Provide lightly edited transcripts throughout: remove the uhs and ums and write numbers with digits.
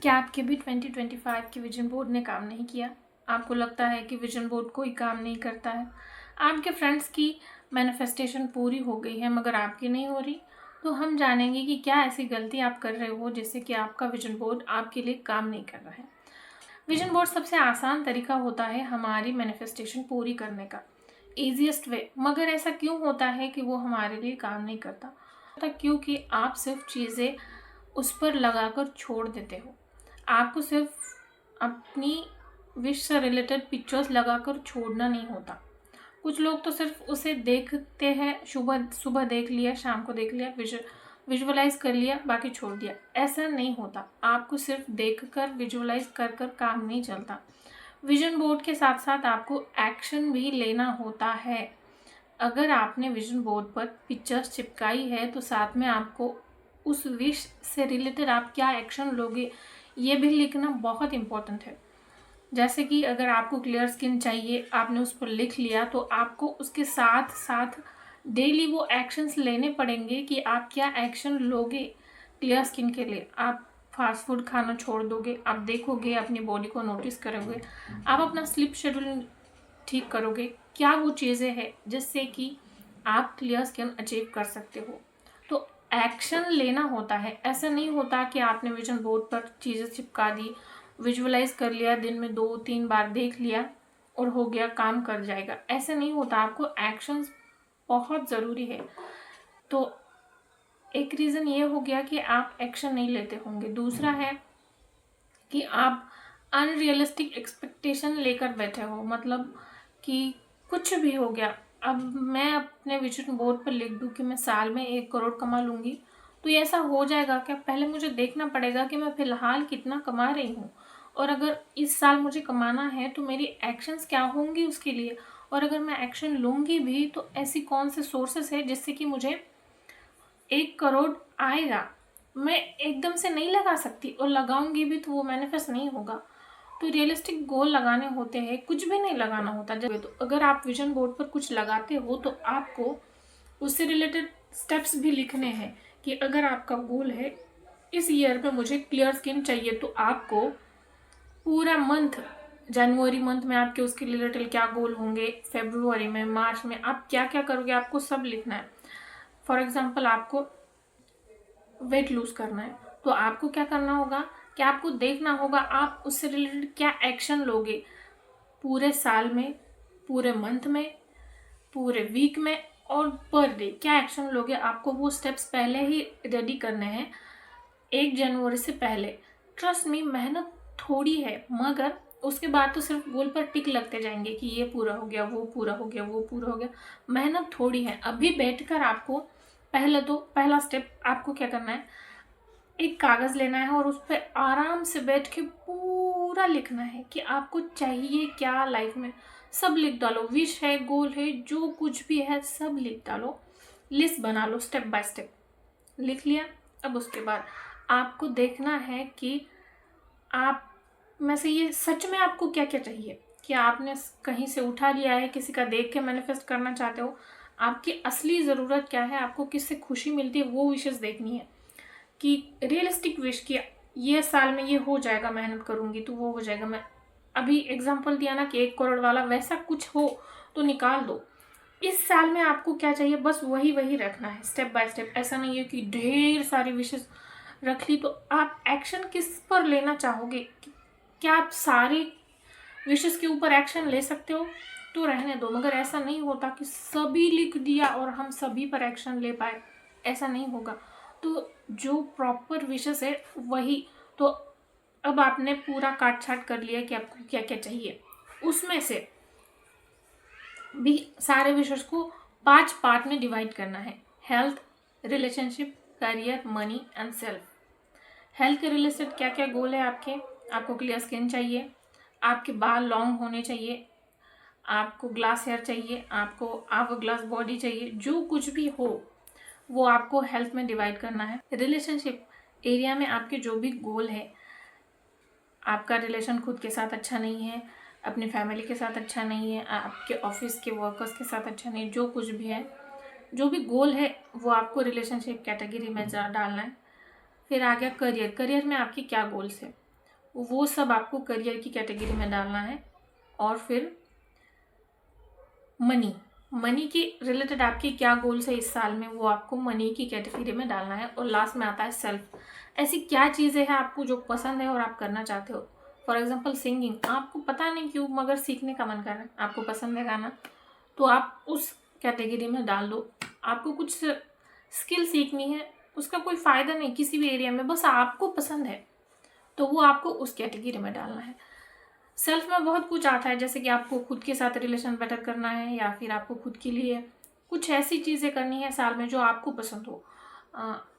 क्या आपके भी 2025 के विजन बोर्ड ने काम नहीं किया? आपको लगता है कि विजन बोर्ड कोई काम नहीं करता है? आपके फ्रेंड्स की मैनिफेस्टेशन पूरी हो गई है मगर आपकी नहीं हो रही? तो हम जानेंगे कि क्या ऐसी गलती आप कर रहे हो जिससे कि आपका विजन बोर्ड आपके लिए काम नहीं कर रहा है। विजन बोर्ड सबसे आसान तरीका होता है हमारी मैनिफेस्टेशन पूरी करने का, ईजीएस्ट वे। मगर ऐसा क्यों होता है कि वो हमारे लिए काम नहीं करता? क्योंकि आप सिर्फ चीज़ें उस पर लगाकर छोड़ देते हो। आपको सिर्फ अपनी विश से रिलेटेड पिक्चर्स लगाकर छोड़ना नहीं होता। कुछ लोग तो सिर्फ उसे देखते हैं, सुबह सुबह देख लिया, शाम को देख लिया, विजुअलाइज कर लिया, बाकी छोड़ दिया। ऐसा नहीं होता। आपको सिर्फ देखकर विजुअलाइज कर कर काम नहीं चलता। विजन बोर्ड के साथ साथ आपको एक्शन भी लेना होता है। अगर आपने विजन बोर्ड पर पिक्चर्स चिपकाई है तो साथ में आपको उस विश से रिलेटेड आप क्या एक्शन लोगे ये भी लिखना बहुत इम्पोर्टेंट है। जैसे कि अगर आपको क्लियर स्किन चाहिए, आपने उस पर लिख लिया, तो आपको उसके साथ साथ डेली वो एक्शंस लेने पड़ेंगे कि आप क्या एक्शन लोगे क्लियर स्किन के लिए। आप फास्ट फूड खाना छोड़ दोगे, आप देखोगे, अपनी बॉडी को नोटिस करोगे, आप अपना स्लीप शेड्यूल ठीक करोगे। क्या वो चीज़ें हैं जिससे कि आप क्लियर स्किन अचीव कर सकते हो। तो एक्शन लेना होता है। ऐसा नहीं होता कि आपने विजन बोर्ड पर चीज़ें चिपका दी, विजुअलाइज कर लिया, दिन में 2-3 बार देख लिया और हो गया, काम कर जाएगा। ऐसा नहीं होता। आपको एक्शंस बहुत ज़रूरी है। तो एक रीज़न ये हो गया कि आप एक्शन नहीं लेते होंगे। दूसरा है कि आप अनरियलिस्टिक एक्सपेक्टेशन लेकर बैठे हो। मतलब कि कुछ भी हो गया, अब मैं अपने विजन बोर्ड पर लिख दूँ कि मैं साल में 1 करोड़ कमा लूँगी, तो ये ऐसा हो जाएगा क्या? पहले मुझे देखना पड़ेगा कि मैं फ़िलहाल कितना कमा रही हूँ, और अगर इस साल मुझे कमाना है तो मेरी एक्शंस क्या होंगी उसके लिए, और अगर मैं एक्शन लूँगी भी तो ऐसी कौन से सोर्सेस है जिससे कि मुझे 1 करोड़ आएगा। मैं एकदम से नहीं लगा सकती, और लगाऊंगी भी तो वो मैनिफेस्ट नहीं होगा। तो रियलिस्टिक गोल लगाने होते हैं, कुछ भी नहीं लगाना होता। जब तो अगर आप विजन बोर्ड पर कुछ लगाते हो तो आपको उससे रिलेटेड स्टेप्स भी लिखने हैं कि अगर आपका गोल है इस ईयर में मुझे क्लियर स्किन चाहिए, तो आपको पूरा मंथ, जनवरी मंथ में आपके उसके रिलेटेड क्या गोल होंगे, फेब्रुआरी में, मार्च में आप क्या क्या करोगे, आपको सब लिखना है। फॉर एग्जाम्पल आपको वेट लूज करना है, तो आपको क्या करना होगा कि आपको देखना होगा आप उससे रिलेटेड क्या एक्शन लोगे पूरे साल में, पूरे मंथ में, पूरे वीक में, और पर डे क्या एक्शन लोगे। आपको वो स्टेप्स पहले ही रेडी करने हैं 1 जनवरी से पहले। ट्रस्ट मी, मेहनत थोड़ी है, मगर उसके बाद तो सिर्फ गोल पर टिक लगते जाएंगे कि ये पूरा हो गया, वो पूरा हो गया, वो पूरा हो गया। मेहनत थोड़ी है। अभी बैठकर आपको पहला स्टेप आपको क्या करना है, एक कागज़ लेना है और उस पर आराम से बैठ के पूरा लिखना है कि आपको चाहिए क्या लाइफ में। सब लिख डालो, विश है, गोल है, जो कुछ भी है सब लिख डालो, लिस्ट बना लो, स्टेप बाय स्टेप लिख लिया। अब उसके बाद आपको देखना है कि आप में से ये सच में आपको क्या क्या चाहिए। क्या आपने कहीं से उठा लिया है, किसी का देख के मैनिफेस्ट करना चाहते हो? आपकी असली ज़रूरत क्या है, आपको किससे खुशी मिलती है, वो विशेष देखनी है। कि रियलिस्टिक विश किया, ये साल में ये हो जाएगा, मेहनत करूँगी तो वो हो जाएगा। मैं अभी एग्जांपल दिया ना कि 1 करोड़ वाला, वैसा कुछ हो तो निकाल दो। इस साल में आपको क्या चाहिए, बस वही वही रखना है स्टेप बाय स्टेप। ऐसा नहीं है कि ढेर सारी विशेष रख ली तो आप एक्शन किस पर लेना चाहोगे। क्या आप सारी विशेष के ऊपर एक्शन ले सकते हो? तो रहने दो। मगर ऐसा नहीं होता कि सभी लिख दिया और हम सभी पर एक्शन ले पाए, ऐसा नहीं होगा। तो जो प्रॉपर विशेष है वही। तो अब आपने पूरा काट छाट कर लिया कि आपको क्या क्या चाहिए। उसमें से भी सारे विशेष को 5 पार्ट में डिवाइड करना है। Health, relationship, career, money and self. Health के रिलेटेड क्या क्या गोल है आपके? आपको क्लियर स्किन चाहिए, आपके बाल लॉन्ग होने चाहिए, आपको ग्लास हेयर चाहिए, आपको आवर ग्लास बॉडी चाहिए, जो कुछ भी हो वो आपको हेल्थ में डिवाइड करना है। रिलेशनशिप एरिया में आपके जो भी गोल है, आपका रिलेशन खुद के साथ अच्छा नहीं है, अपनी फैमिली के साथ अच्छा नहीं है, आपके ऑफिस के वर्कर्स के साथ अच्छा नहीं है, जो कुछ भी है, जो भी गोल है वो आपको रिलेशनशिप कैटेगरी में डालना है। फिर आ गया करियर। करियर में आपकी क्या गोल्स है? वो सब आपको करियर की कैटेगरी में डालना है। और फिर मनी के रिलेटेड आपके क्या गोल्स है इस साल में, वो आपको मनी की कैटेगरी में डालना है। और लास्ट में आता है सेल्फ। ऐसी क्या चीज़ें हैं आपको जो पसंद है और आप करना चाहते हो। फॉर एग्जांपल सिंगिंग, आपको पता नहीं क्यों मगर सीखने का मन कर रहा है, आपको पसंद है गाना, तो आप उस कैटेगरी में डाल दो। आपको कुछ स्किल सीखनी है, उसका कोई फ़ायदा नहीं किसी भी एरिया में, बस आपको पसंद है तो वो आपको उस कैटेगरी में डालना है। सेल्फ में बहुत कुछ आता है, जैसे कि आपको खुद के साथ रिलेशन बेटर करना है, या फिर आपको खुद के लिए कुछ ऐसी चीज़ें करनी है साल में जो आपको पसंद हो।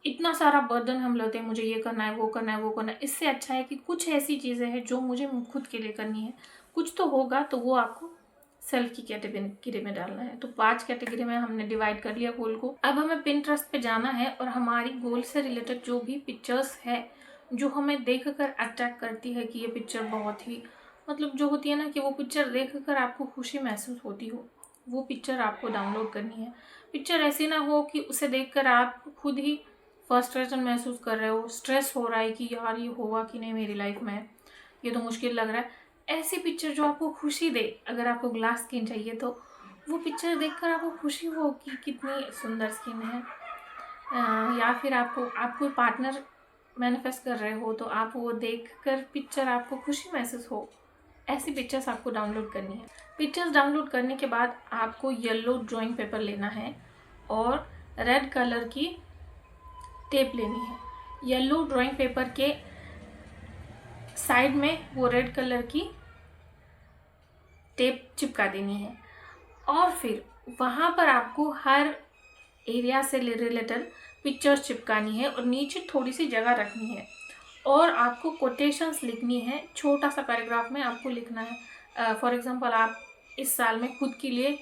इतना सारा बर्डन हम लेते हैं, मुझे ये करना है, वो करना है, वो करना है। इससे अच्छा है कि कुछ ऐसी चीज़ें हैं जो मुझे खुद के लिए करनी है, कुछ तो होगा, तो वो आपको सेल्फ की कैटेगरी में डालना है। तो 5 कैटेगरी में हमने डिवाइड कर लिया गोल को। अब हमें पिंटरेस्ट पे जाना है और हमारी गोल से रिलेटेड जो भी पिक्चर्स है जो हमें देखकर अट्रैक्ट करती है कि ये पिक्चर बहुत ही, मतलब जो होती है ना कि वो पिक्चर देखकर आपको खुशी महसूस होती हो, वो पिक्चर आपको डाउनलोड करनी है। पिक्चर ऐसी ना हो कि उसे देखकर आप खुद ही फ्रस्ट्रेशन महसूस कर रहे हो, स्ट्रेस हो रहा है कि यार ये होगा कि नहीं मेरी लाइफ में, ये तो मुश्किल लग रहा है। ऐसी पिक्चर जो आपको खुशी दे। अगर आपको ग्लास स्किन चाहिए तो वो पिक्चर देखकर आपको खुशी हो कि कितनी सुंदर स्किन है। या फिर आप कोई पार्टनर मैनिफेस्ट कर रहे हो तो आप वो देखकर पिक्चर आपको खुशी महसूस हो, ऐसी पिक्चर्स आपको डाउनलोड करनी है। पिक्चर्स डाउनलोड करने के बाद आपको येलो ड्राइंग पेपर लेना है और रेड कलर की टेप लेनी है। येलो ड्राइंग पेपर के साइड में वो रेड कलर की टेप चिपका देनी है और फिर वहाँ पर आपको हर एरिया से रिलेटेड पिक्चर्स चिपकानी है और नीचे थोड़ी सी जगह रखनी है और आपको कोटेशंस लिखनी है। छोटा सा पैराग्राफ में आपको लिखना है। फॉर एग्जांपल आप इस साल में खुद के लिए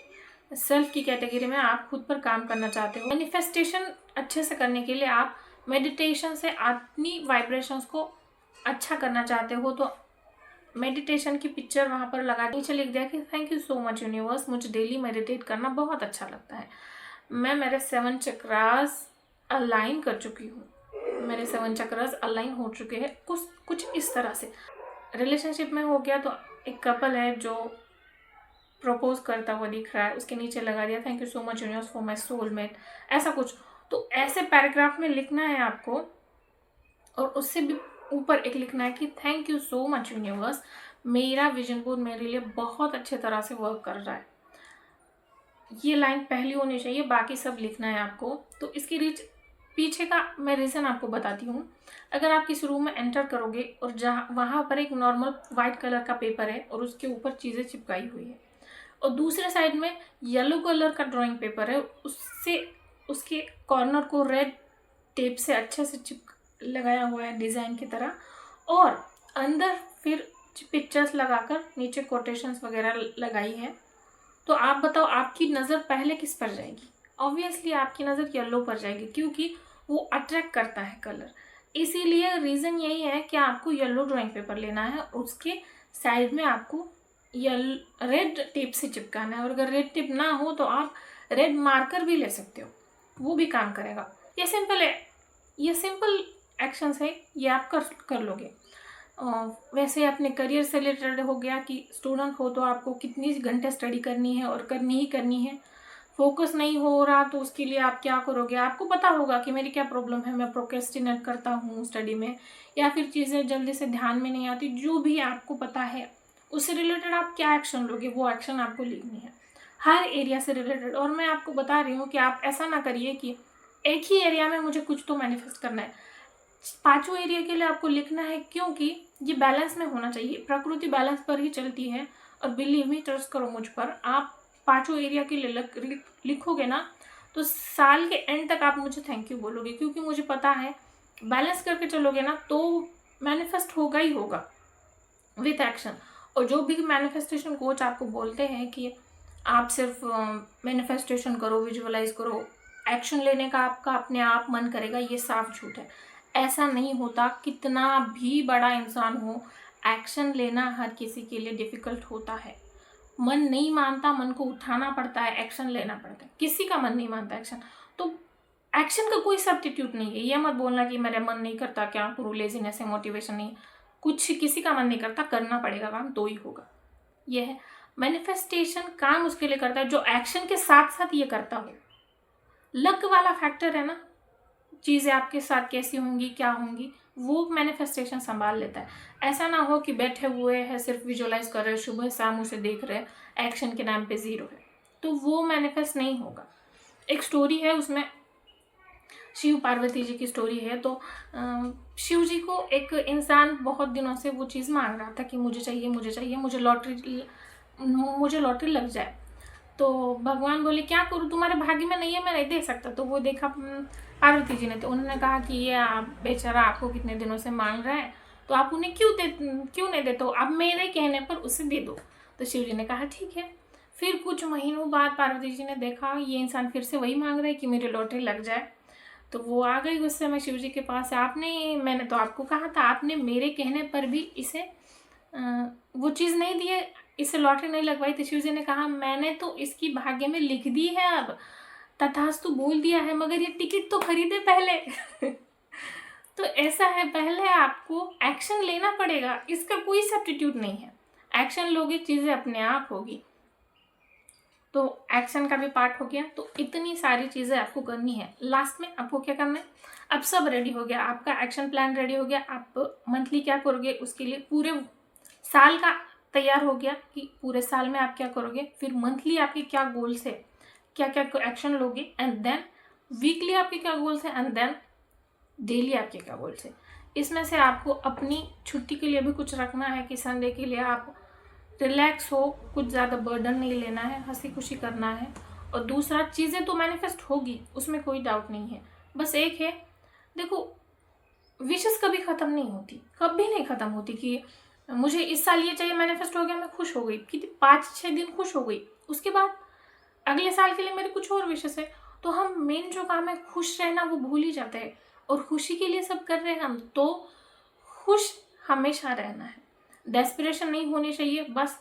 सेल्फ की कैटेगरी में आप खुद पर काम करना चाहते हो। मैनिफेस्टेशन अच्छे से करने के लिए आप मेडिटेशन से अपनी वाइब्रेशंस को अच्छा करना चाहते हो तो मेडिटेशन की पिक्चर वहाँ पर लगा नीचे लिख दिया कि thank you so much universe, मुझे डेली मेडिटेट करना बहुत अच्छा लगता है। मैं मेरे 7 चक्रास अलाइन कर चुकी हूँ, मेरे 7 चक्रास अलाइन हो चुके हैं। कुछ इस तरह से रिलेशनशिप में हो गया तो एक कपल है जो प्रपोज करता हुआ दिख रहा है, उसके नीचे लगा दिया thank you so much universe for my soulmate, ऐसा कुछ। तो ऐसे पैराग्राफ में लिखना है आपको और उससे भी ऊपर एक लिखना है कि thank you so much universe, मेरा विजन बोर्ड मेरे लिए बहुत अच्छे तरह से वर्क कर रहा है। ये लाइन पहली होनी चाहिए, बाकी सब लिखना है आपको। तो इसकी पीछे का मैं रीज़न आपको बताती हूँ। अगर आप किसी रूम में एंटर करोगे और जहाँ वहाँ पर एक नॉर्मल वाइट कलर का पेपर है और उसके ऊपर चीज़ें चिपकाई हुई है और दूसरे साइड में येलो कलर का ड्राइंग पेपर है, उससे उसके कॉर्नर को रेड टेप से अच्छे से लगाया हुआ है डिज़ाइन की तरह और अंदर फिर पिक्चर्स लगाकर नीचे कोटेशंस वगैरह लगाई है। तो आप बताओ आपकी नज़र पहले किस पर जाएगी? ऑब्वियसली आपकी नज़र येलो पर जाएगी क्योंकि वो अट्रैक्ट करता है कलर। इसीलिए रीज़न यही है कि आपको येलो ड्राइंग पेपर लेना है, उसके साइड में आपको रेड टेप से चिपकाना है और अगर रेड टेप ना हो तो आप रेड मार्कर भी ले सकते हो, वो भी काम करेगा। ये सिंपल है, ये सिंपल एक्शंस है, ये आप कर लोगे। वैसे अपने करियर से रिलेटेड हो गया कि स्टूडेंट हो तो आपको कितनी घंटे स्टडी करनी है और करनी ही करनी है। फोकस नहीं हो रहा तो उसके लिए आप क्या करोगे? आपको पता होगा कि मेरी क्या प्रॉब्लम है, मैं प्रोक्रेस्टिनेट करता हूँ स्टडी में या फिर चीज़ें जल्दी से ध्यान में नहीं आती। जो भी आपको पता है उससे रिलेटेड आप क्या एक्शन लोगे, वो एक्शन आपको लिखनी है हर एरिया से रिलेटेड। और मैं आपको बता रही हूँ कि आप ऐसा ना करिए कि एक ही एरिया में मुझे कुछ तो मैनिफेस्ट करना है, 5 एरिया के लिए आपको लिखना है क्योंकि ये बैलेंस में होना चाहिए। प्रकृति बैलेंस पर ही चलती है और बिलीव मी, ट्रस्ट करो मुझ पर, आप 5 एरिया के लिए लिखोगे ना तो साल के एंड तक आप मुझे थैंक यू बोलोगे क्योंकि मुझे पता है बैलेंस करके चलोगे ना तो मैनिफेस्ट होगा ही होगा विथ एक्शन। और जो भी मैनिफेस्टेशन कोच आपको बोलते हैं कि आप सिर्फ मैनिफेस्टेशन करो, विजुअलाइज करो, एक्शन लेने का आपका अपने आप मन करेगा, ये साफ झूठ है। ऐसा नहीं होता। कितना भी बड़ा इंसान हो, एक्शन लेना हर किसी के लिए डिफ़िकल्ट होता है। मन नहीं मानता, मन को उठाना पड़ता है, एक्शन लेना पड़ता है। किसी का मन नहीं मानता एक्शन, तो एक्शन का कोई सब्स्टिट्यूट नहीं है। ये मत बोलना कि मेरा मन नहीं करता, क्या करूँ, लेजीनेस है, मोटिवेशन नहीं। कुछ किसी का मन नहीं करता, करना पड़ेगा काम तो ही होगा। ये है मैनिफेस्टेशन, काम उसके लिए करता है जो एक्शन के साथ साथ ये करता हो। लक वाला फैक्टर है ना, चीज़ें आपके साथ कैसी होंगी, क्या होंगी, वो मैनिफेस्टेशन संभाल लेता है। ऐसा ना हो कि बैठे हुए हैं सिर्फ विजुअलाइज कर रहे हैं, सुबह शाम उसे देख रहे हैं, एक्शन के नाम पे ज़ीरो है, तो वो मैनिफेस्ट नहीं होगा। एक स्टोरी है, उसमें शिव पार्वती जी की स्टोरी है। तो शिव जी को एक इंसान बहुत दिनों से वो चीज़ मांग रहा था कि मुझे चाहिए, मुझे चाहिए, मुझे लॉटरी लग जाए। तो भगवान बोले क्या करूँ, तुम्हारे भाग्य में नहीं है, मैं नहीं दे सकता। तो वो देखा पार्वती जी ने, तो उन्होंने कहा कि ये आप बेचारा आपको कितने दिनों से मांग रहा है, तो आप उन्हें क्यों नहीं देते हो, आप मेरे कहने पर उसे दे दो। तो शिव जी ने कहा ठीक है। फिर कुछ महीनों बाद पार्वती जी ने देखा ये इंसान फिर से वही मांग रहा है कि मेरी लॉटरी लग जाए। तो वो आ गई गुस्से में शिव जी के पास, मैंने तो आपको कहा था, आपने मेरे कहने पर भी इसे वो चीज़ नहीं दी है, इसे लॉटरी नहीं लगवाई। तो शिव जी ने कहा मैंने तो इसकी भाग्य में लिख दी है, अब तथास्तु बोल दिया है, मगर ये टिकट तो खरीदे पहले। तो ऐसा है, पहले आपको एक्शन लेना पड़ेगा, इसका कोई सब्स्टिट्यूट नहीं है। एक्शन लोगे चीज़ें अपने आप होगी। तो एक्शन का भी पार्ट हो गया। तो इतनी सारी चीज़ें आपको करनी है। लास्ट में आपको क्या करना है, अब सब रेडी हो गया, आपका एक्शन प्लान रेडी हो गया, आप मंथली क्या करोगे उसके लिए पूरे साल का तैयार हो गया कि पूरे साल में आप क्या करोगे, फिर मंथली आपके क्या गोल्स है, क्या क्या एक्शन लोगे, एंड देन वीकली आपके क्या गोल्स है, एंड देन डेली आपके क्या गोल्स है। इसमें से आपको अपनी छुट्टी के लिए भी कुछ रखना है कि संडे के लिए आप रिलैक्स हो, कुछ ज़्यादा बर्डन नहीं लेना है, हंसी खुशी करना है। और दूसरा, चीज़ें तो मैनिफेस्ट होगी, उसमें कोई डाउट नहीं है। बस एक है, देखो विशेस कभी ख़त्म नहीं होती, कभी नहीं ख़त्म होती कि मुझे इस साल ये चाहिए, मैनिफेस्ट हो गया, मैं खुश हो गई, कि 5-6 दिन खुश हो गई, उसके बाद अगले साल के लिए मेरे कुछ और विशेस है। तो हम मेन जो काम है खुश रहना, वो भूल ही जाते हैं। और खुशी के लिए सब कर रहे हैं हम, तो खुश हमेशा रहना है, डेस्पिरेशन नहीं होनी चाहिए। बस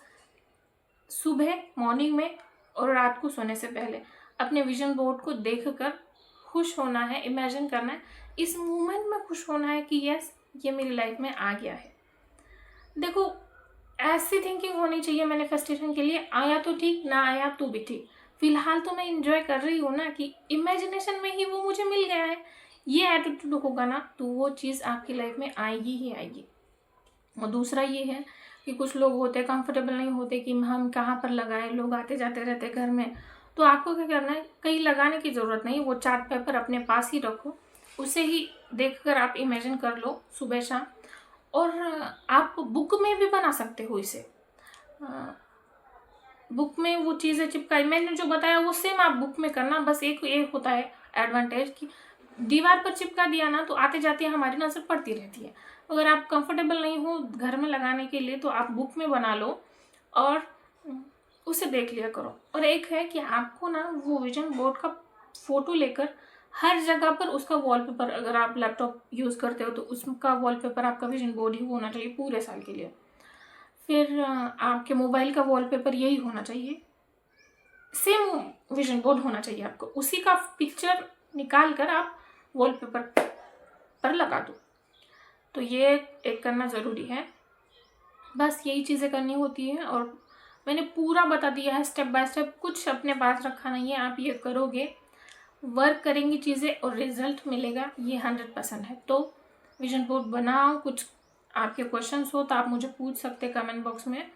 सुबह मॉर्निंग में और रात को सोने से पहले अपने विजन बोर्ड को देखकर खुश होना है, इमेजिन करना है, इस मोमेंट में खुश होना है कि यस ये मेरी लाइफ में आ गया है। देखो ऐसी थिंकिंग होनी चाहिए मैनिफेस्टेशन के लिए, आया तो ठीक, ना आया तो भी ठीक, फिलहाल तो मैं इंजॉय कर रही हूँ ना, कि इमेजिनेशन में ही वो मुझे मिल गया है। ये एटीट्यूड होगा ना, तो वो चीज़ आपकी लाइफ में आएगी ही आएगी। और दूसरा ये है कि कुछ लोग होते कंफर्टेबल नहीं होते कि हम कहाँ पर लगाएं, लोग आते जाते रहते घर में। तो आपको क्या करना है, कहीं लगाने की ज़रूरत नहीं, वो चार्ट पेपर अपने पास ही रखो, उसे ही देखकर आप इमेजिन कर लो सुबह शाम। और आप बुक में भी बना सकते हो इसे, बुक में वो चीज़ें चिपकाई, मैंने जो बताया वो सेम आप बुक में करना। बस एक होता है एडवांटेज कि दीवार पर चिपका दिया ना, तो आते जाते हमारी नज़र पड़ती रहती है। अगर आप कंफर्टेबल नहीं हो घर में लगाने के लिए, तो आप बुक में बना लो और उसे देख लिया करो। और एक है कि आपको ना वो विजन बोर्ड का फ़ोटो लेकर हर जगह पर उसका वॉलपेपर, अगर आप लैपटॉप यूज़ करते हो तो उसका वॉलपेपर आपका विजन बोर्ड ही होना चाहिए पूरे साल के लिए। फिर आपके मोबाइल का वॉलपेपर यही होना चाहिए, सेम विजन बोर्ड होना चाहिए आपको, उसी का पिक्चर निकाल कर आप वॉलपेपर पर लगा दो। तो ये एक करना ज़रूरी है। बस यही चीज़ें करनी होती है, और मैंने पूरा बता दिया है स्टेप बाय स्टेप, कुछ अपने पास रखा नहीं है। आप ये करोगे, वर्क करेंगी चीज़ें और रिजल्ट मिलेगा, ये 100% है। तो विजन बोर्ड बनाओ। कुछ आपके क्वेश्चंस हो तो आप मुझे पूछ सकते कमेंट बॉक्स में।